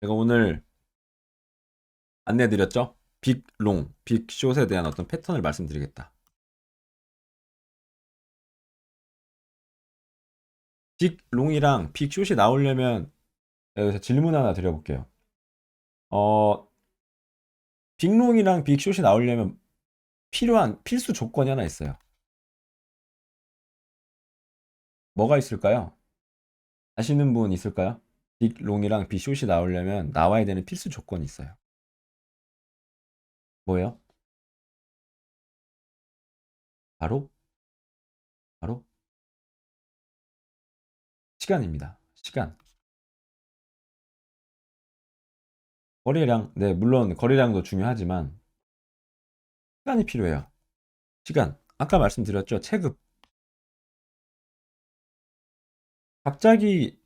제가 오늘 안내드렸죠? 빅롱, 빅숏에 대한 어떤 패턴을 말씀드리겠다. 빅롱이랑 빅숏이 나오려면 여기서 질문 하나 드려볼게요. 어, 빅롱이랑 빅숏이 나오려면 필요한 필수 조건이 하나 있어요. 뭐가 있을까요? 아시는 분 있을까요? 빅롱이랑 빅숏이 나오려면 나와야 되는 필수 조건이 있어요. 뭐예요? 바로 바로 시간입니다. 시간. 거래량, 네, 물론 거래량도 중요하지만 시간이 필요해요. 시간. 아까 말씀드렸죠? 체급. 갑자기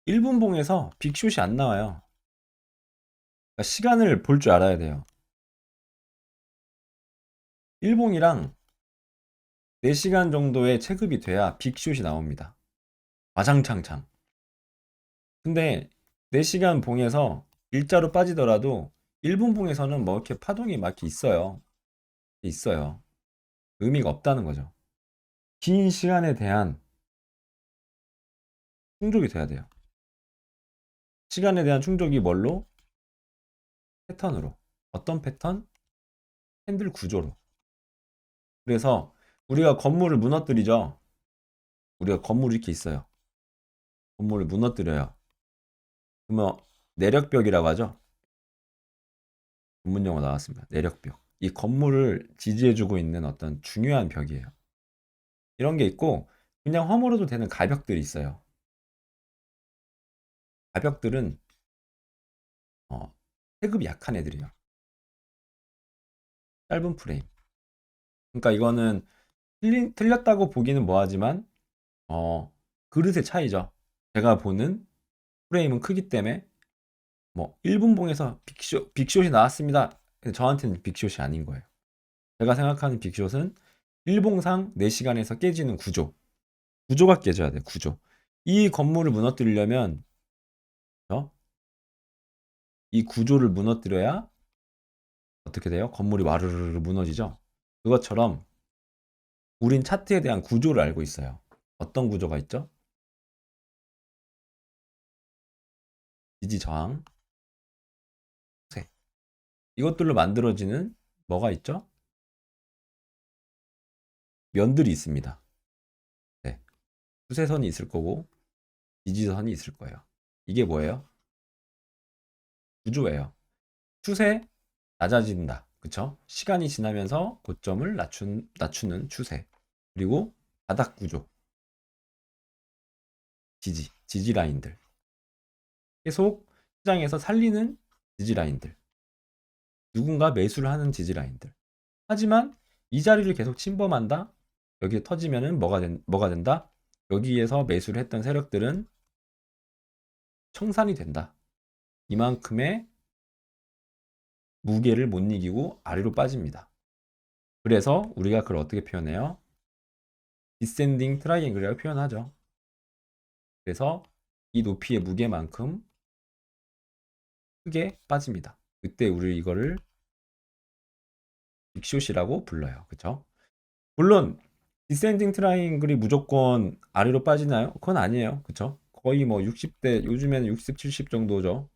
1분봉에서 빅숏이 안 나와요. 그러니까 시간을 볼 줄 알아야 돼요. 1봉이랑 4시간 정도의 체급이 돼야 빅숏이 나옵니다. 와장창창. 근데 4시간 봉에서 일자로 빠지더라도 1분 봉에서는 뭐 이렇게 파동이 막 이렇게 있어요. 있어요. 의미가 없다는 거죠. 긴 시간에 대한 충족이 돼야 돼요. 시간에 대한 충족이 뭘로? 패턴으로. 어떤 패턴? 핸들 구조로. 그래서 우리가 건물을 무너뜨리죠. 우리가 건물이 이렇게 있어요. 건물을 무너뜨려요. 그러면 내력벽이라고 하죠. 전문 용어 나왔습니다. 내력벽. 이 건물을 지지해주고 있는 어떤 중요한 벽이에요. 이런 게 있고 그냥 허물어도 되는 가벽들이 있어요. 가벽들은 어, 체급이 약한 애들이에요. 짧은 프레임. 그러니까 이거는 틀렸다고 보기는 뭐하지만 그릇의 차이죠. 제가 보는 프레임은 크기 때문에 뭐 1분봉에서 빅숏이 나왔습니다. 저한테는 빅숏이 아닌 거예요. 제가 생각하는 빅숏은 일봉상 4시간에서 깨지는 구조가 깨져야 돼, 구조. 이 건물을 무너뜨리려면 어? 이 구조를 무너뜨려야 어떻게 돼요? 건물이 와르르르 무너지죠. 그것처럼 우린 차트에 대한 구조를 알고 있어요. 어떤 구조가 있죠? 지지 저항, 추세. 이것들로 만들어지는 뭐가 있죠? 면들이 있습니다. 네. 추세선이 있을 거고 지지선이 있을 거예요. 이게 뭐예요? 구조예요. 추세 낮아진다. 그쵸? 시간이 지나면서 고점을 낮추는 추세. 그리고 바닥 구조, 지지 라인들. 계속 시장에서 살리는 지지 라인들. 누군가 매수를 하는 지지 라인들. 하지만 이 자리를 계속 침범한다? 여기 터지면은 뭐가 된다? 여기에서 매수를 했던 세력들은 청산이 된다. 이만큼의 무게를 못 이기고 아래로 빠집니다. 그래서 우리가 그걸 어떻게 표현해요? 디센딩 트라이앵글이라고 표현하죠. 그래서 이 높이의 무게만큼 크게 빠집니다. 그때 우리 이거를 빅숏이라고 불러요. 그쵸? 물론 디센딩 트라이앵글이 무조건 아래로 빠지나요? 그건 아니에요. 그쵸? 거의 뭐 60대 요즘에는 60, 70 정도죠.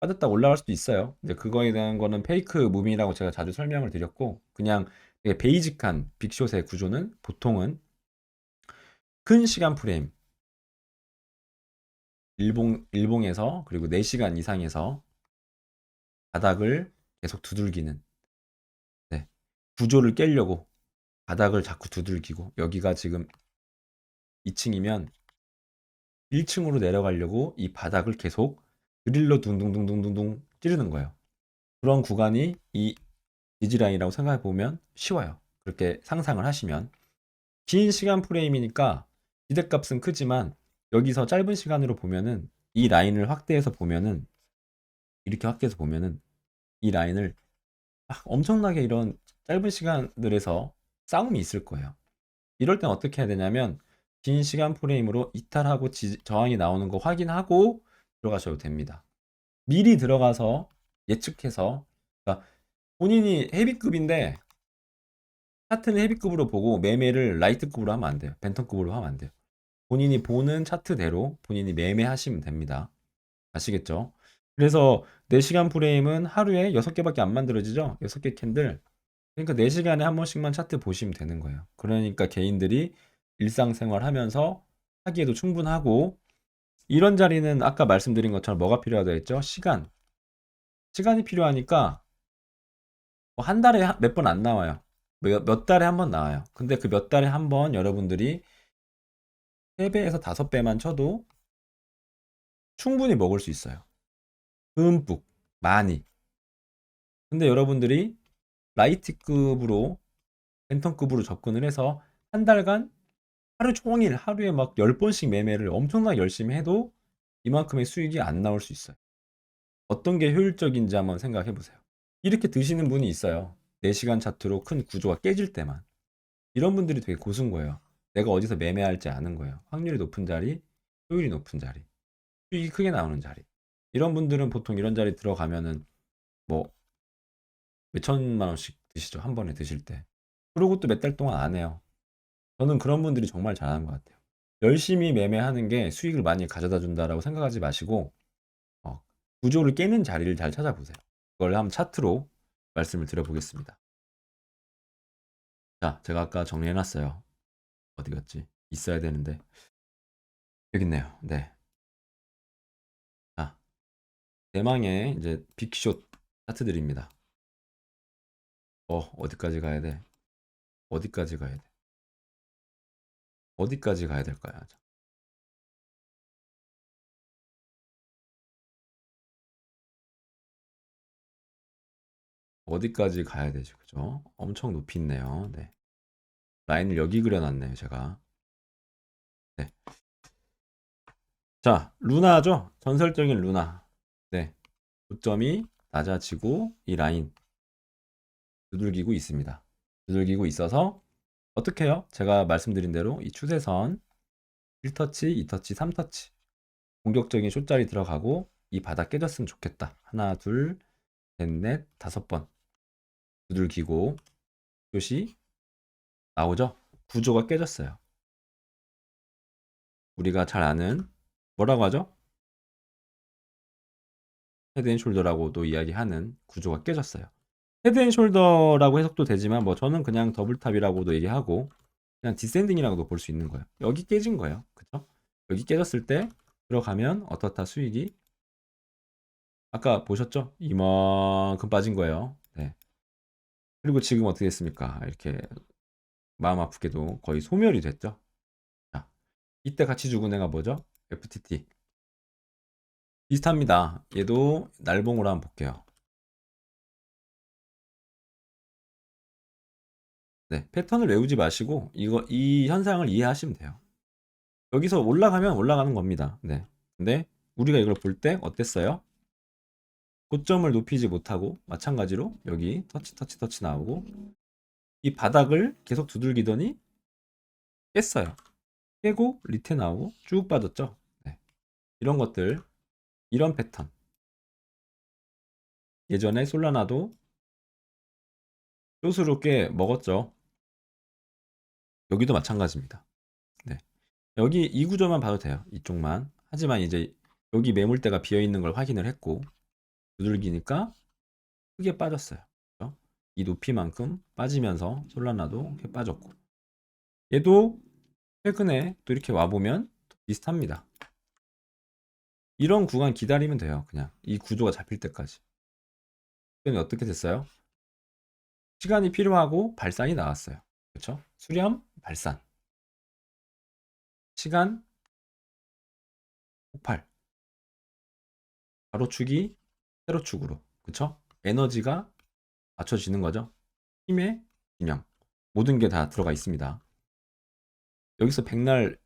빠졌다 올라갈 수도 있어요. 이제 그거에 대한 거는 페이크 무빙이라고 제가 자주 설명을 드렸고 그냥 되게 베이직한 빅숏의 구조는 보통은 큰 시간 프레임 일봉에서 그리고 4시간 이상에서 바닥을 계속 두들기는 네. 구조를 깨려고 바닥을 자꾸 두들기고 여기가 지금 2층이면 1층으로 내려가려고 이 바닥을 계속 드릴로 둥둥둥둥둥둥 찌르는 거예요. 그런 구간이 이 디지라인이라고 생각해 보면 쉬워요. 그렇게 상상을 하시면 긴 시간 프레임이니까 기대값은 크지만 여기서 짧은 시간으로 보면은 이 라인을 확대해서 보면은 이렇게 확대해서 보면은 이 라인을 엄청나게 이런 짧은 시간들에서 싸움이 있을 거예요. 이럴 땐 어떻게 해야 되냐면 긴 시간 프레임으로 이탈하고 저항이 나오는 거 확인하고 들어가셔도 됩니다. 미리 들어가서 예측해서, 그러니까 본인이 헤비급인데 차트는 헤비급으로 보고 매매를 라이트급으로 하면 안 돼요. 벤턴급으로 하면 안 돼요. 본인이 보는 차트대로 본인이 매매하시면 됩니다. 아시겠죠? 그래서 4시간 프레임은 하루에 6개밖에 안 만들어지죠? 6개 캔들. 그러니까 4시간에 한 번씩만 차트 보시면 되는 거예요. 그러니까 개인들이 일상생활 하면서 하기에도 충분하고, 이런 자리는 아까 말씀드린 것처럼 뭐가 필요하다 했죠? 시간. 시간이 필요하니까 한 달에 몇 번 안 나와요. 몇 달에 한 번 나와요. 근데 그 몇 달에 한 번 여러분들이 3배에서 5배만 쳐도 충분히 먹을 수 있어요. 듬뿍, 많이. 근데 여러분들이 라이트급으로, 벤턴급으로 접근을 해서 한 달간 하루 종일 하루에 막 10번씩 매매를 엄청나게 열심히 해도 이만큼의 수익이 안 나올 수 있어요. 어떤 게 효율적인지 한번 생각해 보세요. 이렇게 드시는 분이 있어요. 4시간 차트로 큰 구조가 깨질 때만. 이런 분들이 되게 고수인 거예요. 내가 어디서 매매할지 아는 거예요. 확률이 높은 자리, 효율이 높은 자리, 수익이 크게 나오는 자리. 이런 분들은 보통 이런 자리 들어가면은 뭐 몇천만 원씩 드시죠. 한 번에 드실 때. 그러고 또 몇 달 동안 안 해요. 저는 그런 분들이 정말 잘하는 것 같아요. 열심히 매매하는 게 수익을 많이 가져다 준다라고 생각하지 마시고, 어, 구조를 깨는 자리를 잘 찾아보세요. 그걸 한번 차트로 말씀을 드려보겠습니다. 자, 제가 아까 정리해놨어요. 어디 갔지? 있어야 되는데. 여기 있네요. 네. 자, 대망의 이제 빅숏 차트들입니다. 어디까지 가야 돼? 어디까지 가야 돼? 어디까지 가야 될까요? 자, 어디까지 가야 되죠? 그죠? 엄청 높이 있네요. 네. 라인을 여기 그려놨네요, 제가. 네. 자, 루나죠? 전설적인 루나. 네. 고점이 낮아지고 이 라인 두들기고 있습니다. 두들기고 있어서 어떻게 해요? 제가 말씀드린 대로 이 추세선 1터치, 2터치, 3터치 공격적인 숏자리 들어가고 이 바닥 깨졌으면 좋겠다. 하나, 둘, 셋, 넷, 5번 두들기고 숏이 나오죠? 구조가 깨졌어요. 우리가 잘 아는 뭐라고 하죠? 헤드앤숄더라고도 이야기하는 구조가 깨졌어요. 헤드앤숄더라고 해석도 되지만 뭐 저는 그냥 더블탑이라고도 얘기하고 그냥 디센딩이라고도 볼 수 있는 거예요. 여기 깨진 거예요. 그쵸? 여기 깨졌을 때 들어가면 어떻다 수익이 아까 보셨죠? 이만큼 빠진 거예요. 네. 그리고 지금 어떻게 됐습니까? 이렇게 마음 아프게도 거의 소멸이 됐죠. 자, 이때 같이 죽은 애가 뭐죠? FTT. 비슷합니다. 얘도 날봉으로 한번 볼게요. 네, 패턴을 외우지 마시고 이 현상을 이해하시면 돼요. 여기서 올라가면 올라가는 겁니다. 네. 근데 우리가 이걸 볼 때 어땠어요? 고점을 높이지 못하고 마찬가지로 여기 터치 나오고 이 바닥을 계속 두들기더니 깼어요. 깨고 리테 나오고 쭉 빠졌죠. 네. 이런 것들, 이런 패턴. 예전에 솔라나도 숏으로 꽤 먹었죠. 여기도 마찬가지입니다. 네. 여기 이 구조만 봐도 돼요. 이쪽만. 하지만 이제 여기 매물대가 비어 있는 걸 확인을 했고 두들기니까 크게 빠졌어요. 그렇죠? 이 높이만큼 빠지면서 솔라나도 이렇게 빠졌고 얘도 최근에 또 이렇게 와보면 비슷합니다. 이런 구간 기다리면 돼요. 그냥 이 구조가 잡힐 때까지. 그럼 어떻게 됐어요? 시간이 필요하고 발산이 나왔어요. 그렇죠? 수렴, 발산. 시간, 폭발. 가로축이 세로축으로. 그렇죠? 에너지가 맞춰지는 거죠. 힘의 균형. 모든 게 다 들어가 있습니다. 여기서 백날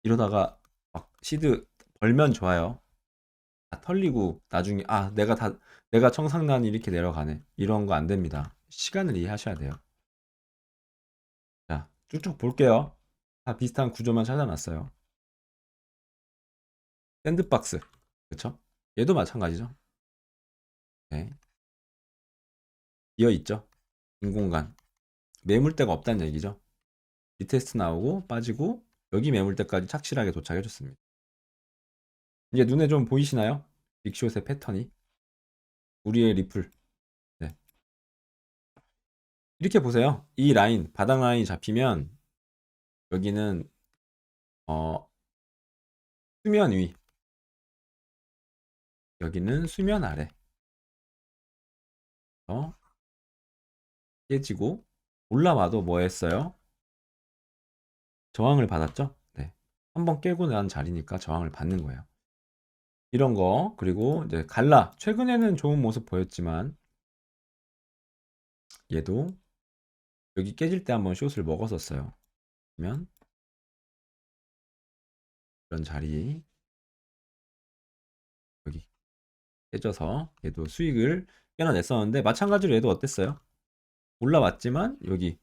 이러다가 막 시드 벌면 좋아요. 다 털리고 나중에 내가 청상난이 이렇게 내려가네. 이런 거 안 됩니다. 시간을 이해하셔야 돼요. 자, 쭉쭉 볼게요. 다 비슷한 구조만 찾아놨어요. 샌드박스. 그쵸? 얘도 마찬가지죠. 네. 비어있죠. 빈 공간. 매물대가 없다는 얘기죠. 리테스트 나오고 빠지고 여기 매물대까지 착실하게 도착해줬습니다. 이제 눈에 좀 보이시나요? 빅숏의 패턴이. 우리의 리플. 네. 이렇게 보세요. 이 라인, 바닥 라인이 잡히면 여기는 수면 위, 여기는 수면 아래. 깨지고 올라와도 뭐 했어요? 저항을 받았죠? 네. 한번 깨고 난 자리니까 저항을 받는 거예요. 이런 거. 그리고 이제 갈라. 최근에는 좋은 모습 보였지만 얘도 여기 깨질 때 한번 숏을 먹었었어요. 그러면 이런 자리 여기 깨져서 얘도 수익을 깨어냈었는데 마찬가지로 얘도 어땠어요? 올라왔지만 여기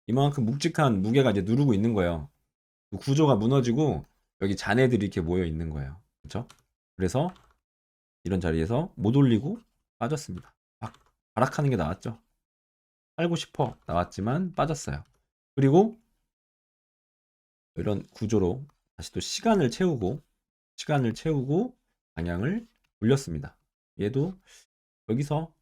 이만큼 묵직한 무게가 이제 누르고 있는 거예요. 구조가 무너지고 여기 잔해들이 이렇게 모여 있는 거예요. 그렇죠? 그래서 이런 자리에서 못 올리고 빠졌습니다. 하락하는 게 나왔죠. 살고 싶어 나왔지만 빠졌어요. 그리고 이런 구조로 다시 또 시간을 채우고 방향을 돌렸습니다. 얘도 여기서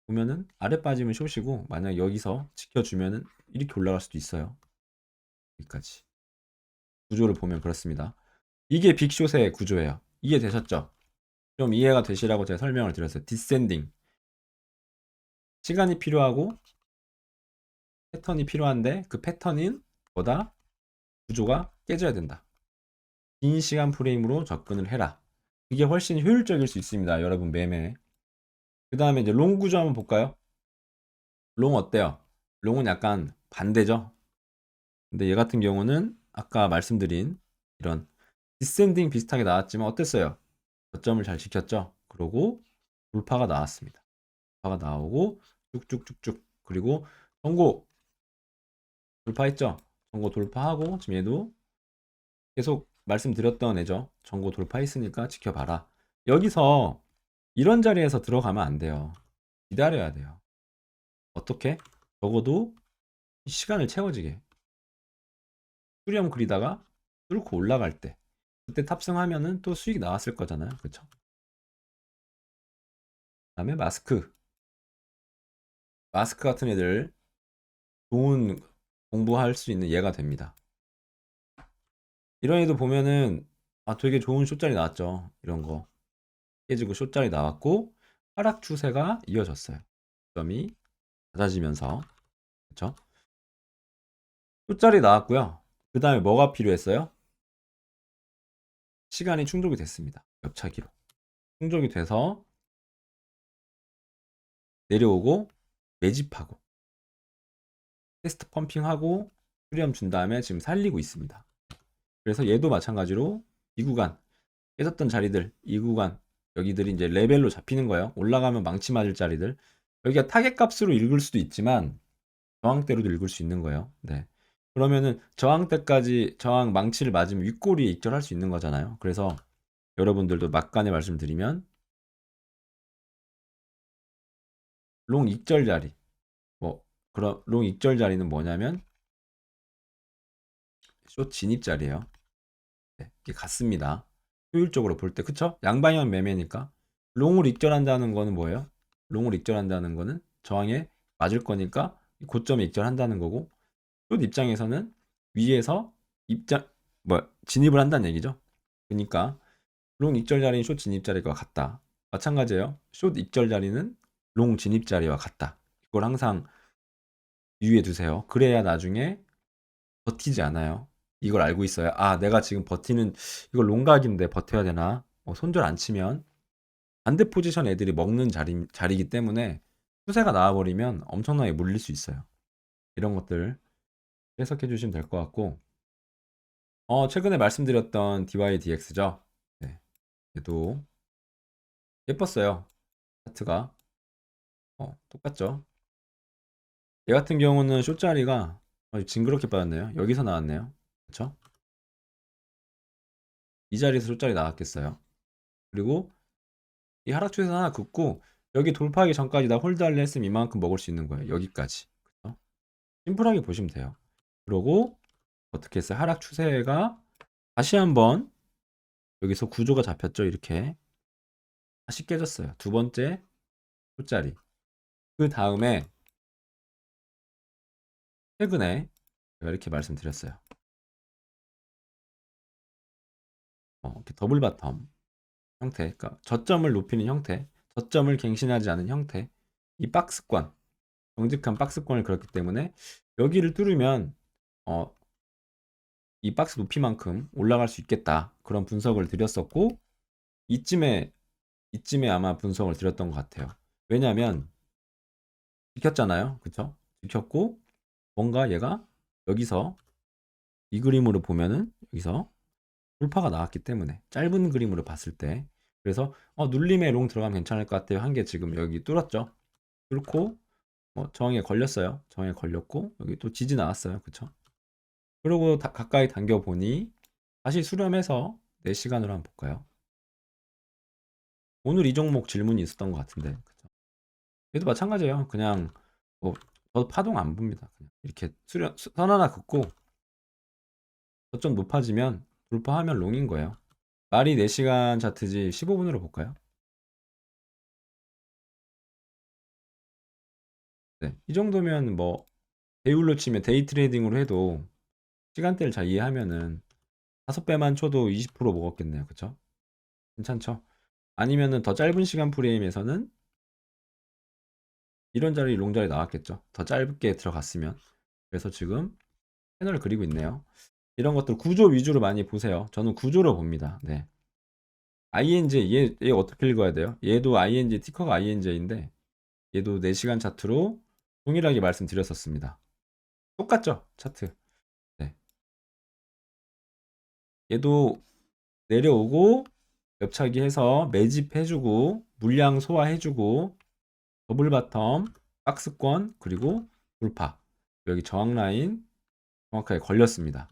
보면은 아래 빠지면 숏이고 만약 여기서 지켜주면은 이렇게 올라갈 수도 있어요. 여기까지 구조를 보면 그렇습니다. 이게 빅숏의 구조예요. 이해되셨죠? 좀 이해가 되시라고 제가 설명을 드렸어요. 디센딩 시간이 필요하고 패턴이 필요한데 그 패턴인 보다 구조가 깨져야 된다. 긴 시간 프레임으로 접근을 해라. 이게 훨씬 효율적일 수 있습니다. 여러분 매매. 그 다음에 이제 롱 구조 한번 볼까요? 롱 어때요? 롱은 약간 반대죠. 근데 얘 같은 경우는 아까 말씀드린 이런 디센딩 비슷하게 나왔지만 어땠어요? 저점을 잘 지켰죠? 그러고 돌파가 나왔습니다. 돌파가 나오고 쭉쭉쭉쭉 그리고 전고 돌파했죠? 전고 돌파하고 지금 얘도 계속 말씀드렸던 애죠. 전고 돌파했으니까 지켜봐라. 여기서 이런 자리에서 들어가면 안 돼요. 기다려야 돼요. 어떻게? 적어도 시간을 채워지게. 수렴 그리다가 뚫고 올라갈 때. 그때 탑승하면은 또 수익 나왔을 거잖아요. 그쵸? 그다음에 마스크. 마스크 같은 애들 좋은 공부할 수 있는 예가 됩니다. 이런 애도 보면은 아 되게 좋은 숏자리 나왔죠. 이런 거. 깨지고 숏자리 나왔고 하락 추세가 이어졌어요. 점이 낮아지면서 그쵸? 숏자리 나왔고요. 그 다음에 뭐가 필요했어요? 시간이 충족이 됐습니다. 엽차기로. 충족이 돼서 내려오고 매집하고 테스트 펌핑하고 수렴 준 다음에 지금 살리고 있습니다. 그래서 얘도 마찬가지로 이 구간 깨졌던 자리들 이 구간 여기들이 이제 레벨로 잡히는 거예요. 올라가면 망치 맞을 자리들 여기가 타겟 값으로 읽을 수도 있지만 저항대로도 읽을 수 있는 거예요. 네. 그러면은 저항대까지 저항 망치를 맞으면 윗꼬리에 익절할 수 있는 거잖아요. 그래서 여러분들도 막간에 말씀드리면 롱 익절 자리 뭐 그런 롱 익절 자리는 뭐냐면 숏 진입 자리예요. 네, 이게 같습니다. 효율적으로 볼 때 그쵸? 양방향 매매니까 롱을 익절한다는 거는 뭐예요? 롱을 익절한다는 거는 저항에 맞을 거니까 고점에 익절한다는 거고 숏 입장에서는 위에서 입장 뭐 진입을 한다는 얘기죠. 그러니까 롱 익절 자리는 숏 진입 자리와 같다. 마찬가지예요. 숏 익절 자리는 롱 진입 자리와 같다. 이걸 항상 유의해 두세요. 그래야 나중에 버티지 않아요. 이걸 알고 있어야 아 내가 지금 버티는 이거 롱각인데 버텨야 되나? 손절 안 치면 반대 포지션 애들이 먹는 자리이기 때문에 추세가 나와버리면 엄청나게 물릴 수 있어요. 이런 것들 해석해 주시면 될 것 같고 최근에 말씀드렸던 DYDX죠. 네, 얘도 예뻤어요. 차트가 똑같죠. 얘 같은 경우는 숏자리가 징그럽게 빠졌네요. 여기서 나왔네요. 그쵸? 이 자리에서 숏자리 나왔겠어요. 그리고 이 하락 추세선 하나 긋고 여기 돌파하기 전까지 나 홀드할래 했으면 이만큼 먹을 수 있는 거예요. 여기까지. 그쵸? 심플하게 보시면 돼요. 그러고 어떻게 했어요? 하락 추세가 다시 한번 여기서 구조가 잡혔죠. 이렇게 다시 깨졌어요. 두 번째 숏자리. 그 다음에 최근에 제가 이렇게 말씀드렸어요. 이렇게 더블 바텀 형태, 그러니까 저점을 높이는 형태, 저점을 갱신하지 않은 형태, 이 박스권, 정직한 박스권을 그렸기 때문에 여기를 뚫으면 어, 이 박스 높이만큼 올라갈 수 있겠다. 그런 분석을 드렸었고 이쯤에 아마 분석을 드렸던 것 같아요. 왜냐하면 지켰잖아요, 그쵸? 지켰고 뭔가 얘가 여기서 이 그림으로 보면은 여기서 돌파가 나왔기 때문에 짧은 그림으로 봤을 때 그래서 눌림에 롱 들어가면 괜찮을 것 같아요. 한 게 지금 여기 뚫었죠. 뚫고 저항에 걸렸어요. 저항에 걸렸고 여기 또 지지 나왔어요. 그쵸? 그리고 가까이 당겨 보니 다시 수렴해서 4시간으로 한번 볼까요? 오늘 이 종목 질문이 있었던 것 같은데 그쵸? 얘도 마찬가지예요. 그냥 저도 파동 안 봅니다. 그냥 이렇게 선 하나 긋고 저점 높아지면 돌파하면 롱인 거예요. 말이 4시간 차트지 15분으로 볼까요? 네, 이 정도면 뭐 배율로 치면 데이 트레이딩으로 해도 시간대를 잘 이해하면은 5배만 쳐도 20% 먹었겠네요. 그쵸? 괜찮죠? 아니면은 더 짧은 시간 프레임에서는 이런 자리 롱 자리 나왔겠죠. 더 짧게 들어갔으면. 그래서 지금 패널을 그리고 있네요. 이런 것들 구조 위주로 많이 보세요. 저는 구조로 봅니다. 네. INJ 얘 어떻게 읽어야 돼요? 얘도 INJ 티커가 INJ인데 얘도 4시간 차트로 동일하게 말씀드렸었습니다. 똑같죠? 차트. 네. 얘도 내려오고 옆차기 해서 매집해주고 물량 소화해주고 더블 바텀 박스권 그리고 돌파 여기 저항 라인 정확하게 걸렸습니다.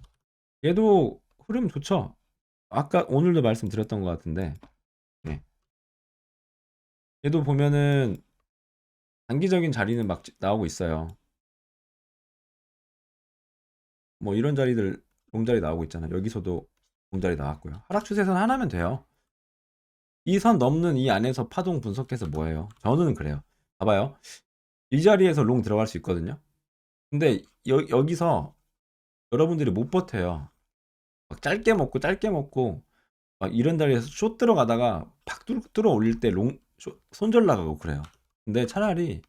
얘도 흐름 좋죠? 아까 오늘도 말씀드렸던 것 같은데 네. 얘도 보면은 단기적인 자리는 막 나오고 있어요. 뭐 이런 자리들 롱자리 나오고 있잖아요. 여기서도 롱자리 나왔고요. 하락 추세선 하나면 돼요. 이 선 넘는 이 안에서 파동 분석해서 뭐예요? 저는 그래요. 봐봐요. 이 자리에서 롱 들어갈 수 있거든요. 근데 여기서 여러분들이 못 버텨요. 막 짧게 먹고 막 이런 자리에서 숏 들어가다가 팍 뚫어 올릴 때 손절 나가고 그래요. 근데 차라리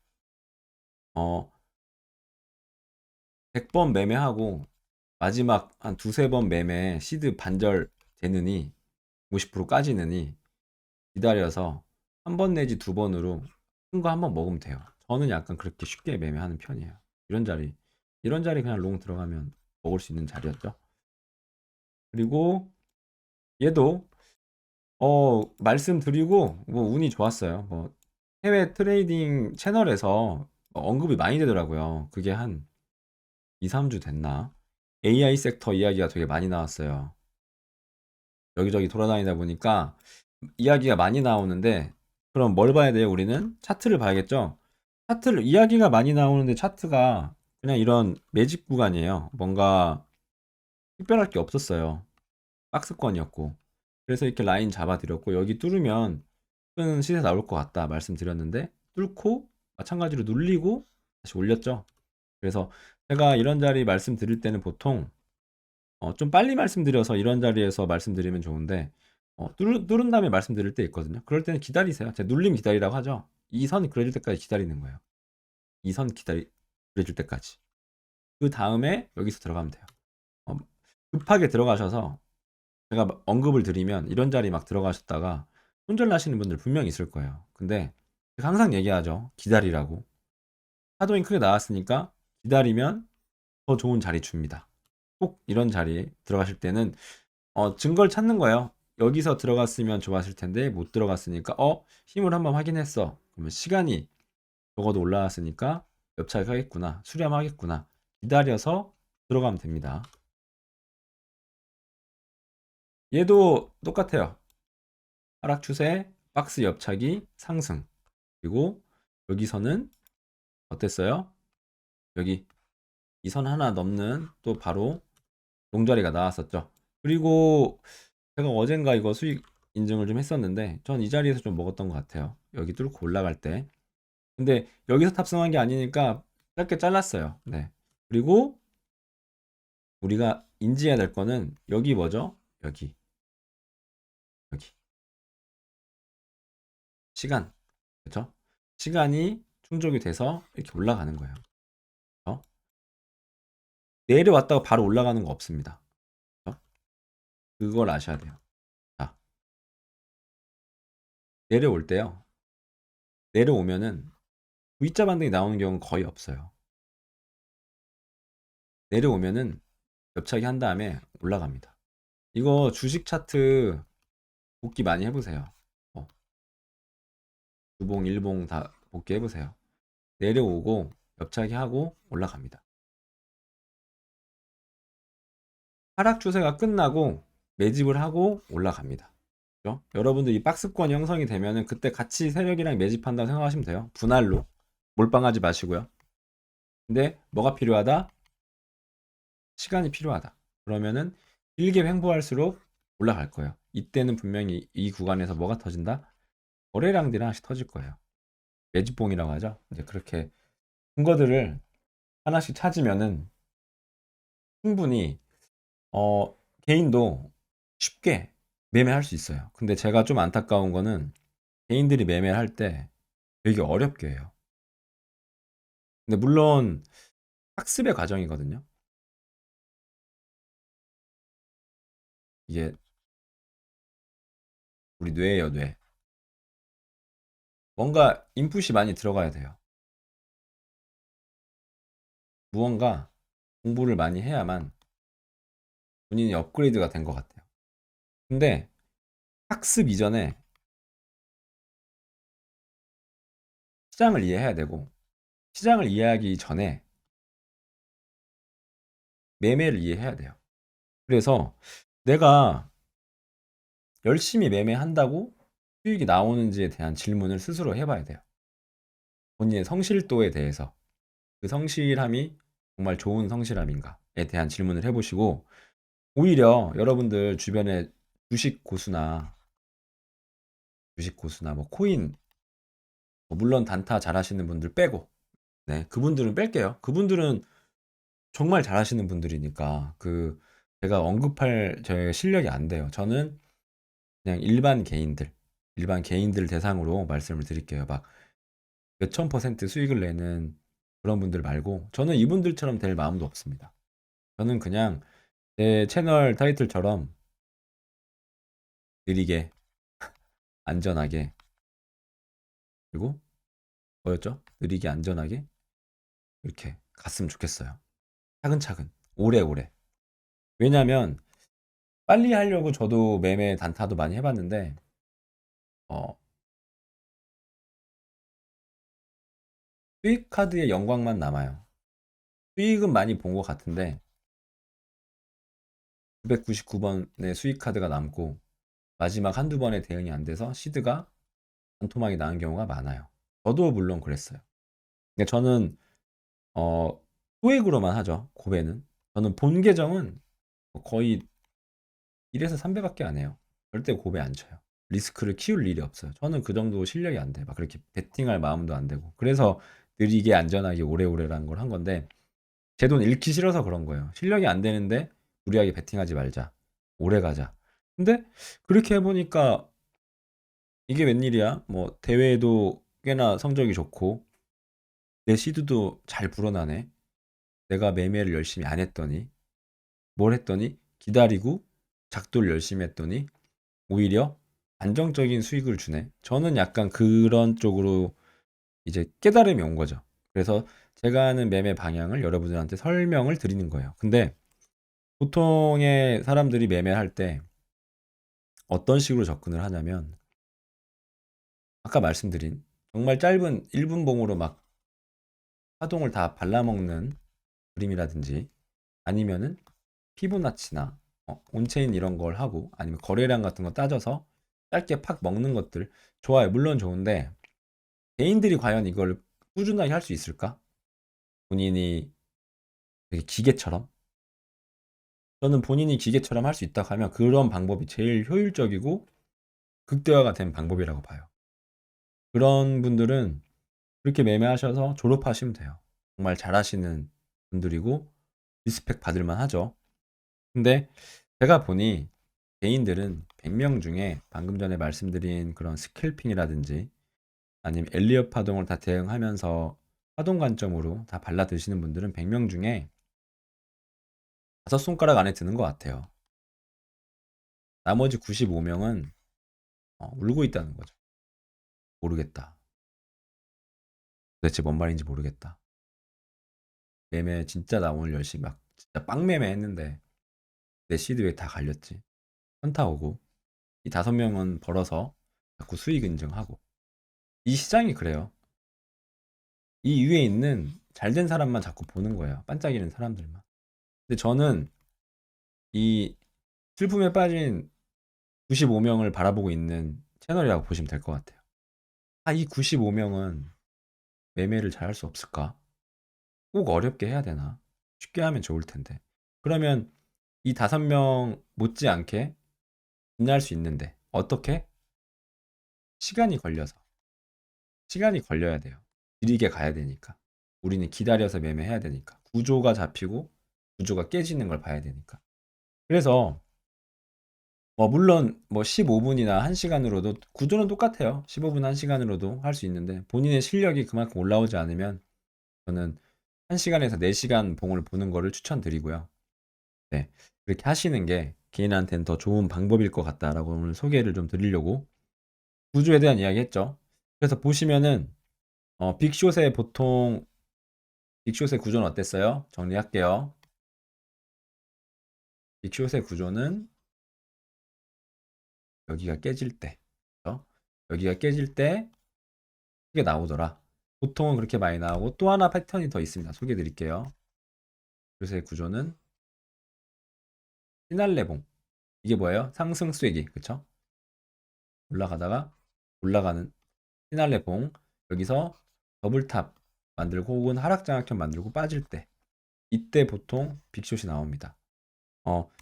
어 100번 매매하고 마지막 한 두세 번 매매 시드 반절 되느니 50% 까지느니 기다려서 한 번 내지 두 번으로 큰 거 한 번 먹으면 돼요. 저는 약간 그렇게 쉽게 매매하는 편이에요. 이런 자리 그냥 롱 들어가면 먹을 수 있는 자리였죠. 그리고 얘도 말씀드리고 뭐 운이 좋았어요. 뭐 해외 트레이딩 채널에서 언급이 많이 되더라고요. 그게 한 2, 3주 됐나? AI 섹터 이야기가 되게 많이 나왔어요. 여기저기 돌아다니다 보니까 이야기가 많이 나오는데 그럼 뭘 봐야 돼요? 우리는 차트를 봐야겠죠? 차트를 이야기가 많이 나오는데 차트가 그냥 이런 매집 구간이에요. 뭔가 특별할 게 없었어요. 박스권이었고. 그래서 이렇게 라인 잡아드렸고 여기 뚫으면 큰 시세 나올 것 같다 말씀드렸는데 뚫고 마찬가지로 눌리고 다시 올렸죠. 그래서 제가 이런 자리 말씀드릴 때는 보통 좀 빨리 말씀드려서 이런 자리에서 말씀드리면 좋은데 뚫은 다음에 말씀드릴 때 있거든요. 그럴 때는 기다리세요. 제가 눌림 기다리라고 하죠. 이 선 그려질 때까지 기다리는 거예요. 이 선 그려질 때까지. 그 다음에 여기서 들어가면 돼요. 어, 급하게 들어가셔서 제가 언급을 드리면 이런 자리 막 들어가셨다가 손절 나시는 분들 분명히 있을 거예요. 근데 제가 항상 얘기하죠. 기다리라고. 하도잉 크게 나왔으니까 기다리면 더 좋은 자리 줍니다. 꼭 이런 자리에 들어가실 때는 증거를 찾는 거예요. 여기서 들어갔으면 좋았을 텐데 못 들어갔으니까 힘을 한번 확인했어. 그러면 시간이 적어도 올라왔으니까 옆차기 하겠구나. 수렴하겠구나. 기다려서 들어가면 됩니다. 얘도 똑같아요. 하락 추세, 박스 옆차기, 상승. 그리고 여기서는 어땠어요? 여기 이 선 하나 넘는 또 바로 롱자리가 나왔었죠. 그리고 제가 어젠가 이거 수익 인증을 좀 했었는데 전 이 자리에서 좀 먹었던 것 같아요. 여기 뚫고 올라갈 때. 근데 여기서 탑승한 게 아니니까 짧게 잘랐어요. 네. 그리고 우리가 인지해야 될 거는 여기 뭐죠? 여기 시간. 그렇죠? 시간이 충족이 돼서 이렇게 올라가는 거예요. 그렇죠? 내려왔다가 바로 올라가는 거 없습니다. 그렇죠? 그걸 아셔야 돼요. 자, 내려올 때요. 내려오면은 V자 반등이 나오는 경우는 거의 없어요. 내려오면은 옆차기 한 다음에 올라갑니다. 이거 주식 차트 복귀 많이 해보세요. 주봉, 일봉 다 복귀 해보세요. 내려오고 옆차기 하고 올라갑니다. 하락 추세가 끝나고 매집을 하고 올라갑니다. 그죠? 여러분들 이 박스권 형성이 되면은 그때 같이 세력이랑 매집한다고 생각하시면 돼요. 분할로 몰빵하지 마시고요. 근데 뭐가 필요하다? 시간이 필요하다. 그러면은 길게 횡보할수록 올라갈 거예요. 이때는 분명히 이 구간에서 뭐가 터진다? 거래량들이 하나씩 터질 거예요. 매집봉이라고 하죠. 이제 그렇게 근거들을 하나씩 찾으면은 충분히 개인도 쉽게 매매할 수 있어요. 근데 제가 좀 안타까운 거는 개인들이 매매를 할 때 되게 어렵게 해요. 근데 물론 학습의 과정이거든요. 이게 우리 뇌예요, 뇌. 뭔가 인풋이 많이 들어가야 돼요. 무언가 공부를 많이 해야만 본인이 업그레이드가 된 것 같아요. 근데 학습 이전에 시장을 이해해야 되고 시장을 이해하기 전에 매매를 이해해야 돼요. 그래서 내가 열심히 매매한다고 수익이 나오는지에 대한 질문을 스스로 해봐야 돼요. 본인의 성실도에 대해서 그 성실함이 정말 좋은 성실함인가에 대한 질문을 해보시고 오히려 여러분들 주변에 주식 고수나 뭐 코인 물론 단타 잘하시는 분들 빼고 네 그분들은 뺄게요. 그분들은 정말 잘하시는 분들이니까 그 제가 언급할 제 실력이 안 돼요. 저는 그냥 일반 개인들 대상으로 말씀을 드릴게요. 막 몇천 퍼센트 수익을 내는 그런 분들 말고 저는 이분들처럼 될 마음도 없습니다. 저는 그냥 제 채널 타이틀처럼 느리게 안전하게 그리고 뭐였죠? 느리게 안전하게 이렇게 갔으면 좋겠어요. 차근차근 오래오래. 왜냐면 빨리 하려고 저도 매매 단타도 많이 해봤는데 어, 수익 카드의 영광만 남아요. 수익은 많이 본 것 같은데 999번의 수익 카드가 남고 마지막 한두 번의 대응이 안 돼서 시드가 반토막이 나는 경우가 많아요. 저도 물론 그랬어요. 근데 저는 어, 소액으로만 하죠. 고배는. 저는 본 계정은 거의 1에서 3배밖에 안 해요. 절대 고배 안 쳐요. 리스크를 키울 일이 없어요. 저는 그 정도 실력이 안 돼. 막 그렇게 베팅할 마음도 안 되고. 그래서 느리게 안전하게 오래오래라는 걸 한 건데 제 돈 잃기 싫어서 그런 거예요. 실력이 안 되는데 무리하게 베팅하지 말자. 오래 가자. 근데 그렇게 해보니까 이게 웬일이야? 뭐 대회에도 꽤나 성적이 좋고 내 시드도 잘 불어나네. 내가 매매를 열심히 안 했더니 뭘 했더니 기다리고 작도를 열심히 했더니 오히려 안정적인 수익을 주네. 저는 약간 그런 쪽으로 이제 깨달음이 온 거죠. 그래서 제가 하는 매매 방향을 여러분들한테 설명을 드리는 거예요. 근데 보통의 사람들이 매매할 때 어떤 식으로 접근을 하냐면 아까 말씀드린 정말 짧은 1분 봉으로 막 파동을 다 발라먹는 그림이라든지 아니면은 피보나치나 온체인 이런 걸 하고 아니면 거래량 같은 거 따져서 짧게 팍 먹는 것들 좋아요. 물론 좋은데 개인들이 과연 이걸 꾸준하게 할 수 있을까? 본인이 되게 기계처럼? 저는 본인이 기계처럼 할 수 있다고 하면 그런 방법이 제일 효율적이고 극대화가 된 방법이라고 봐요. 그런 분들은 그렇게 매매하셔서 졸업하시면 돼요. 정말 잘하시는 분들이고 리스펙 받을 만하죠. 근데 제가 보니 개인들은 100명 중에 방금 전에 말씀드린 그런 스캘핑이라든지 아니면 엘리엇 파동을 다 대응하면서 파동 관점으로 다 발라드시는 분들은 100명 중에 5손가락 안에 드는 것 같아요. 나머지 95명은 울고 있다는 거죠. 모르겠다. 도대체 뭔 말인지 모르겠다. 매매 진짜 나 오늘 열심히 막 진짜 빵 매매 했는데 내 시드 왜 다 갈렸지? 현타 오고 이 5명은 벌어서 자꾸 수익 인증하고 이 시장이 그래요. 이 위에 있는 잘된 사람만 자꾸 보는 거예요. 반짝이는 사람들만. 근데 저는 이 슬픔에 빠진 95명을 바라보고 있는 채널이라고 보시면 될 것 같아요. 이 95명은 매매를 잘 할 수 없을까? 꼭 어렵게 해야 되나? 쉽게 하면 좋을 텐데. 그러면 이 5명 못지않게 빛날 수 있는데 어떻게? 시간이 걸려서. 시간이 걸려야 돼요. 느리게 가야 되니까. 우리는 기다려서 매매해야 되니까. 구조가 잡히고 구조가 깨지는 걸 봐야 되니까. 그래서 물론 15분이나 1시간으로도 구조는 똑같아요. 15분, 1시간으로도 할 수 있는데 본인의 실력이 그만큼 올라오지 않으면 저는 1시간에서 4시간 봉을 보는 거를 추천드리고요. 네, 그렇게 하시는 게 개인한테는 더 좋은 방법일 것 같다라고 오늘 소개를 좀 드리려고 구조에 대한 이야기 했죠. 그래서 보시면은 빅숏의 보통 빅숏의 구조는 어땠어요? 정리할게요. 빅숏의 구조는 여기가 깨질 때, 그죠? 여기가 깨질 때 크게 나오더라. 보통은 그렇게 많이 나오고 또 하나 패턴이 더 있습니다. 소개해 드릴게요. 빅숏의 구조는 시날레봉. 이게 뭐예요? 상승 쐐기, 그쵸? 올라가다가 올라가는 시날레봉. 여기서 더블탑 만들고 혹은 하락장악형 만들고 빠질 때 이때 보통 빅숏이 나옵니다.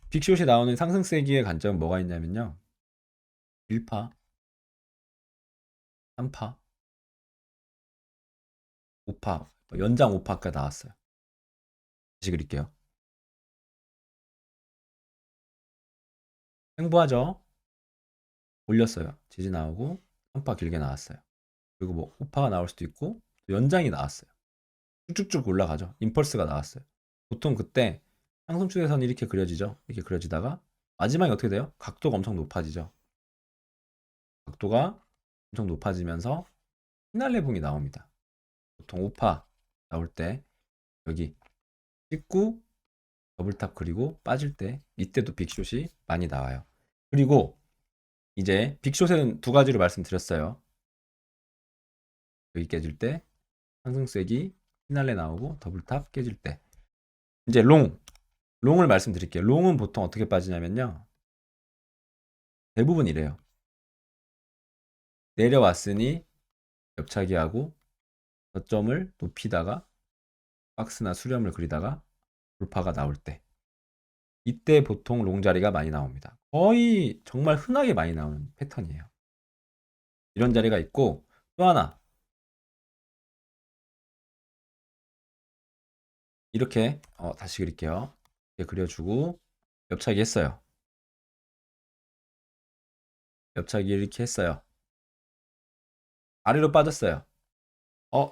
빅숏이 나오는 상승 세기의 관점은 뭐가 있냐면요. 1파, 3파, 5파, 연장 5파까지 나왔어요. 다시 그릴게요. 횡보하죠? 올렸어요. 지지 나오고 3파 길게 나왔어요. 그리고 5파가 나올 수도 있고 연장이 나왔어요. 쭉쭉쭉 올라가죠. 임펄스가 나왔어요. 보통 그때 상승 추세선이 이렇게 그려지죠. 이렇게 그려지다가 마지막에 어떻게 돼요? 각도가 엄청 높아지죠. 각도가 엄청 높아지면서 피날레봉이 나옵니다. 보통 5파 나올 때 여기 찍고 더블탑 그리고 빠질 때 이때도 빅숏이 많이 나와요. 그리고 이제 빅숏은 두 가지로 말씀드렸어요. 여기 깨질 때 상승세기 피날레 나오고 더블탑 깨질 때 이제 롱을 말씀드릴게요. 롱은 보통 어떻게 빠지냐면요. 대부분 이래요. 내려왔으니 옆차기하고 저점을 높이다가 박스나 수렴을 그리다가 돌파가 나올 때 이때 보통 롱 자리가 많이 나옵니다. 거의 정말 흔하게 많이 나오는 패턴이에요. 이런 자리가 있고 또 하나 이렇게 다시 그릴게요. 이렇게 그려주고 옆차기 했어요. 옆차기 이렇게 했어요. 아래로 빠졌어요.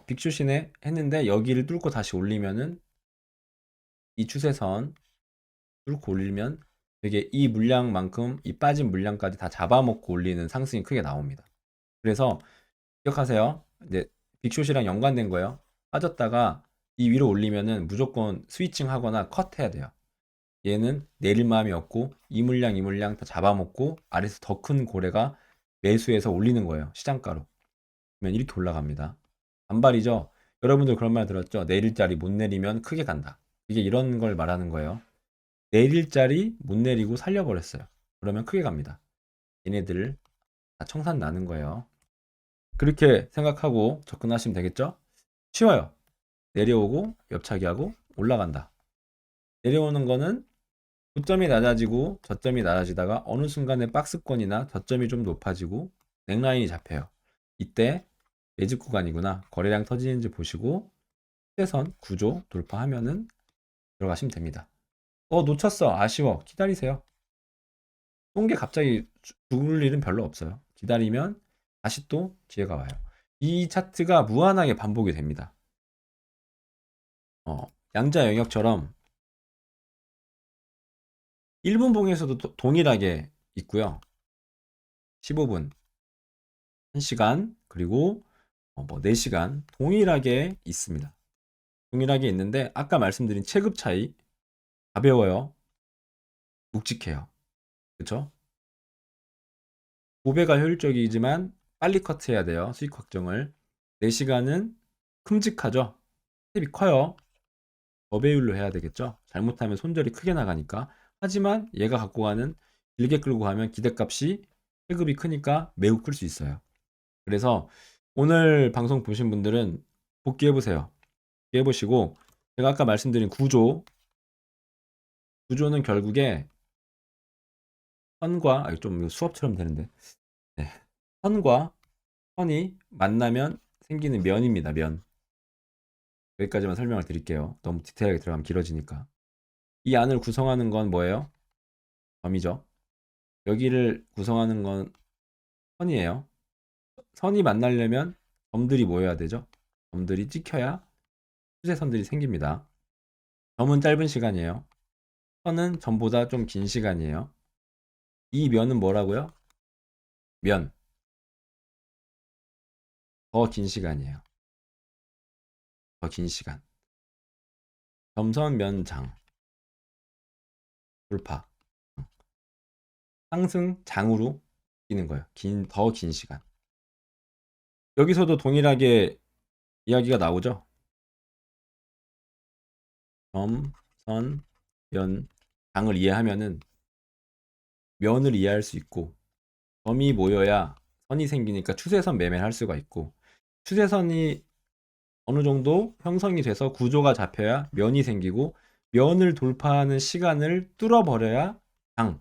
빅슛이네 했는데 여기를 뚫고 다시 올리면은 이 추세선 뚫고 올리면 되게 이 물량만큼 이 빠진 물량까지 다 잡아먹고 올리는 상승이 크게 나옵니다. 그래서 기억하세요. 이제 빅숏이랑 연관된 거예요. 빠졌다가 이 위로 올리면은 무조건 스위칭 하거나 컷 해야 돼요. 얘는 내릴 마음이 없고 이 물량 다 잡아먹고 아래에서 더 큰 고래가 매수해서 올리는 거예요. 시장가로. 그러면 이렇게 올라갑니다. 반발이죠. 여러분들 그런 말 들었죠? 내릴 자리 못 내리면 크게 간다. 이게 이런 걸 말하는 거예요. 내릴 자리 못 내리고 살려버렸어요. 그러면 크게 갑니다. 얘네들 다 청산 나는 거예요. 그렇게 생각하고 접근하시면 되겠죠? 쉬워요. 내려오고 옆차기하고 올라간다. 내려오는 거는 고점이 낮아지고 저점이 낮아지다가 어느 순간에 박스권이나 저점이 좀 높아지고 넥라인이 잡혀요. 이때 매집 구간이구나. 거래량 터지는지 보시고 추세선 구조 돌파하면은 들어가시면 됩니다. 놓쳤어. 아쉬워. 기다리세요. 쏜 게 갑자기 죽을 일은 별로 없어요. 기다리면 다시 또 기회가 와요. 이 차트가 무한하게 반복이 됩니다. 양자 영역처럼 1분 봉에서도 동일하게 있고요. 15분, 1시간, 그리고 4시간 동일하게 있습니다. 동일하게 있는데 아까 말씀드린 체급 차이 가벼워요. 묵직해요. 그쵸? 고배가 효율적이지만 빨리 커트해야 돼요. 수익 확정을. 4시간은 큼직하죠? 스텝이 커요. 저배율로 해야 되겠죠? 잘못하면 손절이 크게 나가니까. 하지만 얘가 갖고 가는 길게 끌고 가면 기대값이 체급이 크니까 매우 클 수 있어요. 그래서 오늘 방송 보신 분들은 복귀해 보세요. 복귀해 보시고 제가 아까 말씀드린 구조는 결국에 선과 좀 수업처럼 되는데 네. 선과 선이 만나면 생기는 면입니다. 면. 여기까지만 설명을 드릴게요. 너무 디테일하게 들어가면 길어지니까. 이 안을 구성하는 건 뭐예요? 점이죠. 여기를 구성하는 건 선이에요. 선이 만나려면 점들이 모여야 되죠. 점들이 찍혀야 수세선들이 생깁니다. 점은 짧은 시간이에요. 선은 점보다 좀 긴 시간이에요. 이 면은 뭐라고요? 면. 더 긴 시간이에요. 더 긴 시간. 점선 면장. 돌파. 상승 장으로 뛰는 거예요. 더 긴 시간. 여기서도 동일하게 이야기가 나오죠. 점, 선, 면, 장을 이해하면은 면을 이해할 수 있고 점이 모여야 선이 생기니까 추세선 매매를 할 수가 있고 추세선이 어느 정도 형성이 돼서 구조가 잡혀야 면이 생기고 면을 돌파하는 시간을 뚫어버려야 장,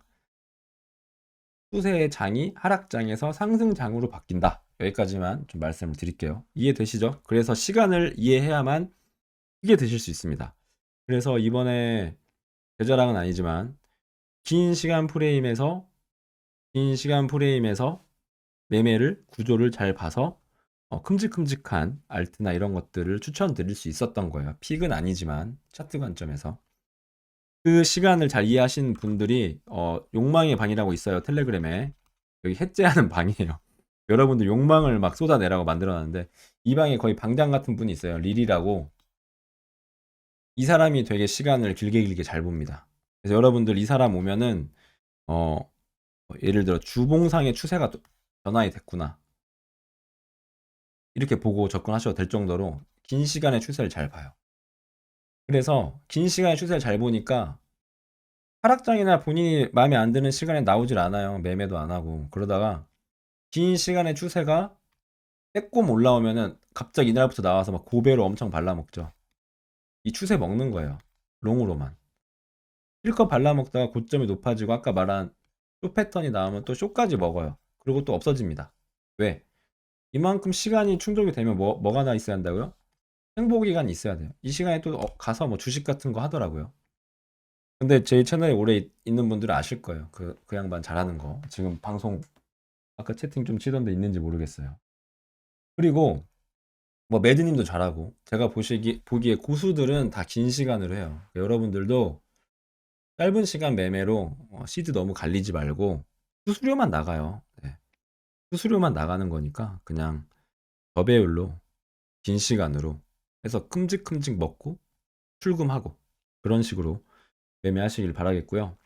추세의 장이 하락장에서 상승장으로 바뀐다. 여기까지만 좀 말씀을 드릴게요. 이해되시죠? 그래서 시간을 이해해야만 크게 드실 수 있습니다. 그래서 이번에 제 자랑은 아니지만 긴 시간 프레임에서 매매를 구조를 잘 봐서 큼직큼직한 알트나 이런 것들을 추천드릴 수 있었던 거예요. 픽은 아니지만 차트 관점에서 그 시간을 잘 이해하신 분들이 욕망의 방이라고 있어요. 텔레그램에 여기 해제하는 방이에요. 여러분들 욕망을 막 쏟아내라고 만들어놨는데 이 방에 거의 방장 같은 분이 있어요. 릴이라고. 이 사람이 되게 시간을 길게 잘 봅니다. 그래서 여러분들 이 사람 오면은 어, 예를 들어 주봉상의 추세가 변화이 됐구나. 이렇게 보고 접근하셔도 될 정도로 긴 시간의 추세를 잘 봐요. 그래서 긴 시간의 추세를 잘 보니까 하락장이나 본인이 마음에 안 드는 시간에 나오질 않아요. 매매도 안 하고. 그러다가 긴 시간의 추세가 빼꼼 올라오면은 갑자기 이날부터 나와서 막 고배로 엄청 발라먹죠. 이 추세 먹는 거예요. 롱으로만. 실컷 발라먹다가 고점이 높아지고 아까 말한 쇼 패턴이 나오면 또 쇼까지 먹어요. 그리고 또 없어집니다. 왜? 이만큼 시간이 충족이 되면 뭐가 나 있어야 한다고요? 행보 기간이 있어야 돼요. 이 시간에 또 가서 뭐 주식 같은 거 하더라고요. 근데 제 채널에 오래 있는 분들은 아실 거예요. 그 양반 잘하는 거. 지금 방송 아까 채팅 좀 치던데 있는지 모르겠어요. 그리고 뭐 매드님도 잘하고 제가 보기에 고수들은 다 긴 시간으로 해요. 여러분들도 짧은 시간 매매로 시드 너무 갈리지 말고 수수료만 나가요. 네. 수수료만 나가는 거니까 그냥 저배율로 긴 시간으로 해서 큼직큼직 먹고 출금하고 그런 식으로 매매하시길 바라겠고요.